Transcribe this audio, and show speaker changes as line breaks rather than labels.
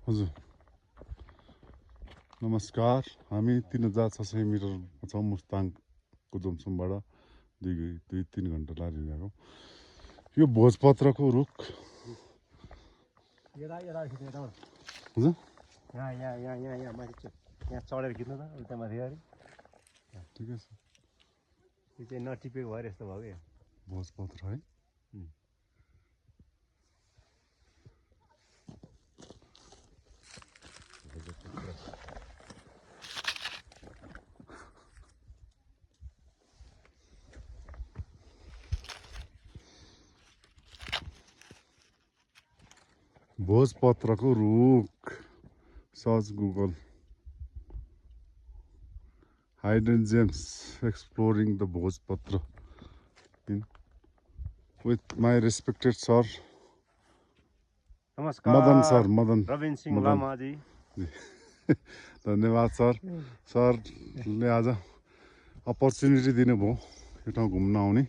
हजुर नमस्कार हामी 3600 मिटरमा छौँ मुस्ताङको जमसमबाट 2-3 घन्टा लागिरहेको यो भोजपत्रको रुख हजुर
यहाँ माथि यहाँ चढेर खिच्नु त उता माथि गरी
ठिकै छ
यो चाहिँ नटिपेको भएर यस्तो भयो क्या
भोजपत्र है भोजपत्रको रुख search Google hidden gems exploring the Bhojpatra with my respected sir
नमस्कार
Madan sir Madan
Ravin Singh Lama ji
धन्यवाद सर सरले आज अपर्च्युनिटी दिनुभयो यो ठाउँ घुम्न आउने